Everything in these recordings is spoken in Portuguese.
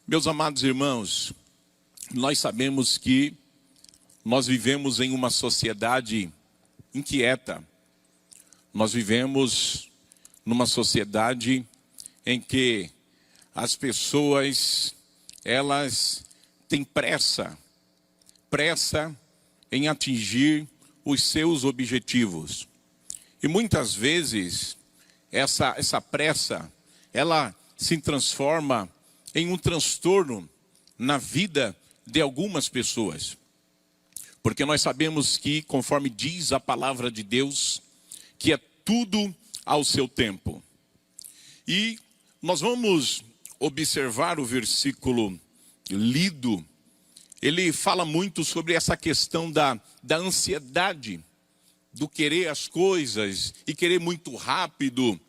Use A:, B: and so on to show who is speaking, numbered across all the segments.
A: Meus amados irmãos, nós sabemos que nós vivemos em uma sociedade inquieta. Nós vivemos numa sociedade em que as pessoas, elas têm pressa em atingir os seus objetivos. E muitas vezes essa pressa, ela se transforma em um transtorno na vida de algumas pessoas. Porque nós sabemos que, conforme diz a palavra de Deus, que é tudo ao seu tempo. E nós vamos observar o versículo lido. Ele fala muito sobre essa questão da ansiedade, do querer as coisas e querer muito rápido.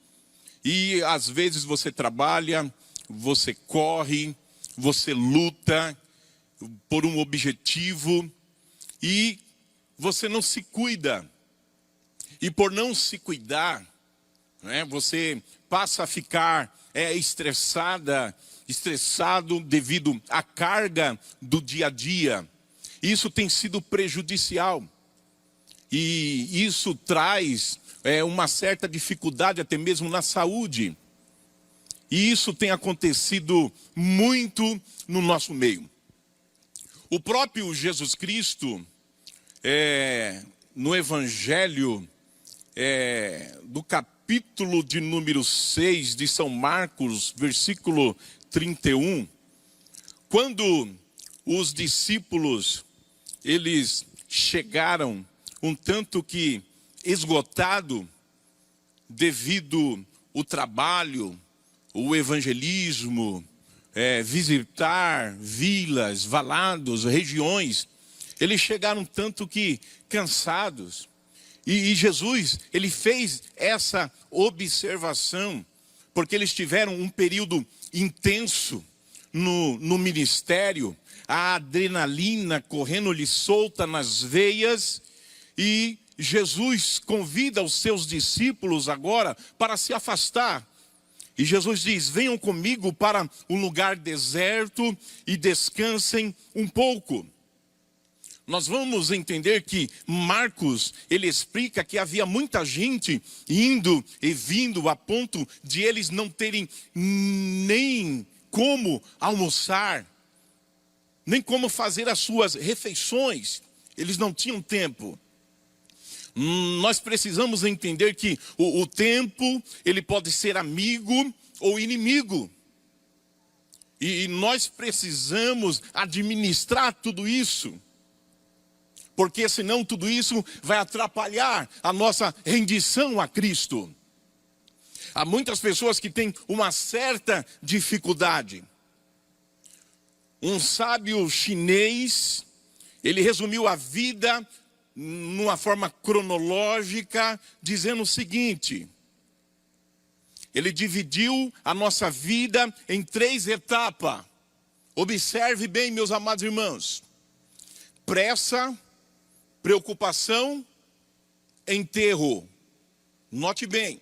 A: E às vezes você trabalha, você corre, você luta por um objetivo e você não se cuida. E por não se cuidar, você passa a ficar estressado devido à carga do dia a dia. Isso tem sido prejudicial. E isso traz uma certa dificuldade até mesmo na saúde. E isso tem acontecido muito no nosso meio. O próprio Jesus Cristo, no Evangelho do capítulo de número 6 de São Marcos, versículo 31, quando os discípulos, eles chegaram um tanto que esgotado devido ao trabalho, o evangelismo, visitar vilas, valados, regiões, eles chegaram tanto que cansados. E Jesus, ele fez essa observação, porque eles tiveram um período intenso no ministério, a adrenalina correndo-lhe solta nas veias, e Jesus convida os seus discípulos agora para se afastar. E Jesus diz: venham comigo para um lugar deserto e descansem um pouco. Nós vamos entender que Marcos, ele explica que havia muita gente indo e vindo a ponto de eles não terem nem como almoçar, nem como fazer as suas refeições. Eles não tinham tempo. Nós precisamos entender que o tempo, ele pode ser amigo ou inimigo. E nós precisamos administrar tudo isso. Porque senão tudo isso vai atrapalhar a nossa rendição a Cristo. Há muitas pessoas que têm uma certa dificuldade. Um sábio chinês, ele resumiu a vida numa forma cronológica, dizendo o seguinte: ele dividiu a nossa vida em 3 etapas. Observe bem, meus amados irmãos: pressa, preocupação, enterro. Note bem.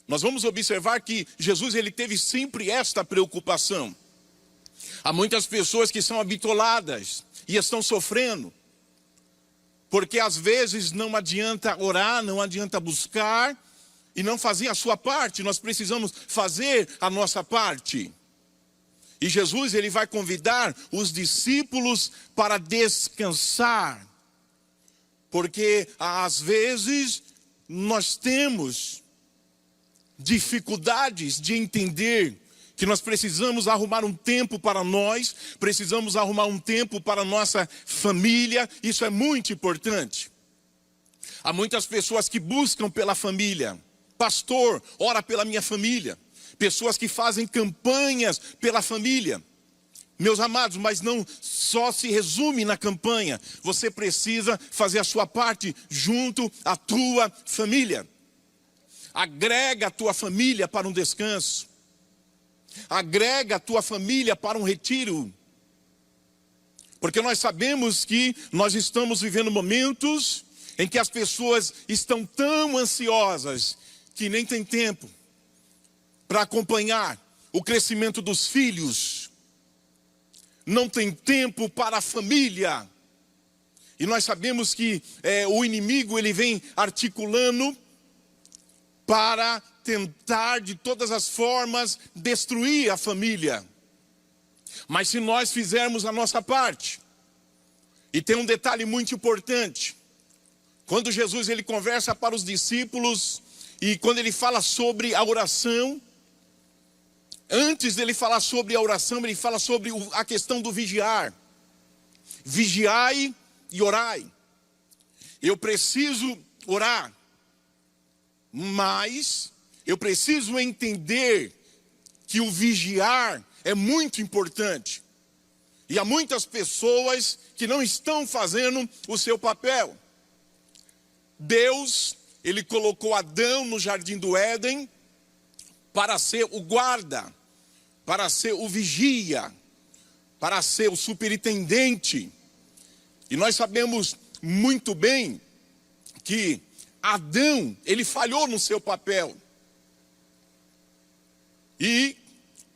A: Nós vamos observar que Jesus, ele teve sempre esta preocupação. Há muitas pessoas que são habitoladas e estão sofrendo, porque às vezes não adianta orar, não adianta buscar e não fazer a sua parte. Nós precisamos fazer a nossa parte. E Jesus, ele vai convidar os discípulos para descansar. Porque às vezes nós temos dificuldades de entender que nós precisamos arrumar um tempo para nós, precisamos arrumar um tempo para a nossa família. Isso é muito importante. Há muitas pessoas que buscam pela família. Pastor, ora pela minha família. Pessoas que fazem campanhas pela família. Meus amados, mas não só se resume na campanha. Você precisa fazer a sua parte junto à tua família. Agrega a tua família para um descanso. Agrega a tua família para um retiro. Porque nós sabemos que nós estamos vivendo momentos em que as pessoas estão tão ansiosas que nem tem tempo para acompanhar o crescimento dos filhos, não tem tempo para a família. E nós sabemos que o inimigo ele vem articulando para tentar de todas as formas destruir a família. Mas se nós fizermos a nossa parte, e tem um detalhe muito importante, quando Jesus ele conversa para os discípulos, e quando ele fala sobre a oração, antes dele falar sobre a oração, ele fala sobre a questão do vigiar. Vigiai e orai. Eu preciso orar, mas eu preciso entender que o vigiar é muito importante. E há muitas pessoas que não estão fazendo o seu papel. Deus, ele colocou Adão no jardim do Éden para ser o guarda, para ser o vigia, para ser o superintendente. E nós sabemos muito bem que Adão, ele falhou no seu papel. E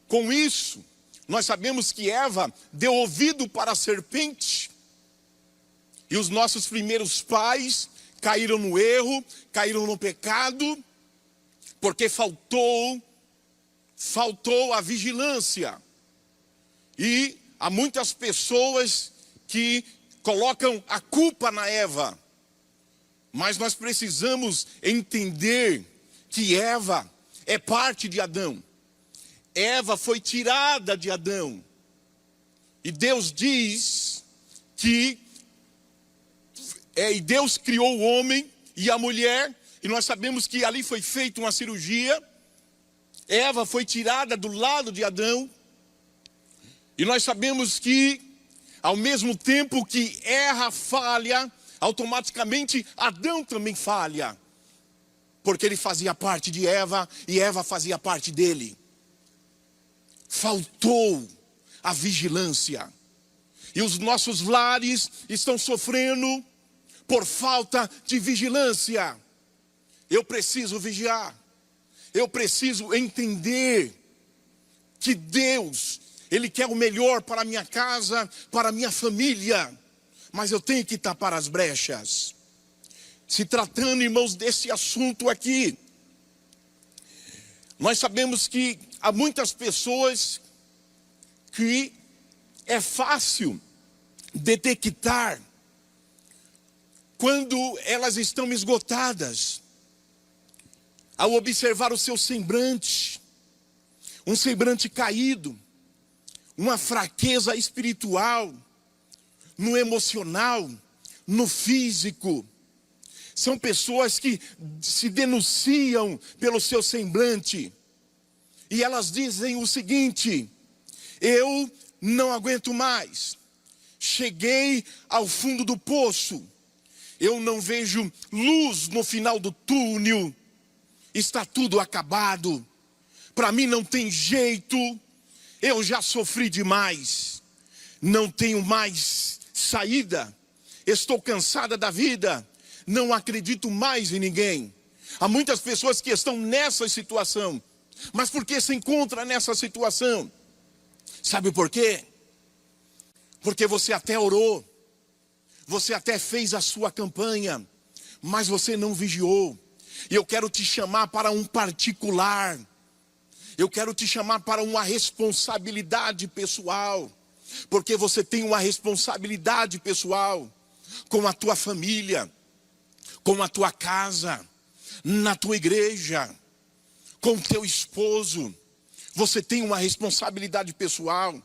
A: com isso, nós sabemos que Eva deu ouvido para a serpente. E os nossos primeiros pais caíram no erro, caíram no pecado, porque faltou a vigilância. E há muitas pessoas que colocam a culpa na Eva. Mas nós precisamos entender que Eva é parte de Adão. Eva foi tirada de Adão. E Deus diz que e Deus criou o homem e a mulher, e nós sabemos que ali foi feita uma cirurgia. Eva foi tirada do lado de Adão. E nós sabemos que, ao mesmo tempo que erra, falha, automaticamente Adão também falha. Porque ele fazia parte de Eva e Eva fazia parte dele. Faltou a vigilância. E os nossos lares estão sofrendo por falta de vigilância. Eu preciso vigiar. Eu preciso entender que Deus, Ele quer o melhor para a minha casa, para a minha família. Mas eu tenho que tapar as brechas. Se tratando, irmãos, desse assunto aqui, nós sabemos que há muitas pessoas que é fácil detectar quando elas estão esgotadas, ao observar o seu semblante, um semblante caído, uma fraqueza espiritual, no emocional, no físico. São pessoas que se denunciam pelo seu semblante. E elas dizem o seguinte: eu não aguento mais. Cheguei ao fundo do poço. Eu não vejo luz no final do túnel. Está tudo acabado. Para mim não tem jeito. Eu já sofri demais. Não tenho mais saída. Estou cansada da vida. Não acredito mais em ninguém. Há muitas pessoas que estão nessa situação. Mas por que se encontra nessa situação? Sabe por quê? Porque você até orou. Você até fez a sua campanha. Mas você não vigiou. E eu quero te chamar para um particular. Eu quero te chamar para uma responsabilidade pessoal. Porque você tem uma responsabilidade pessoal com a tua família, com a tua casa, na tua igreja, com o teu esposo. Você tem uma responsabilidade pessoal.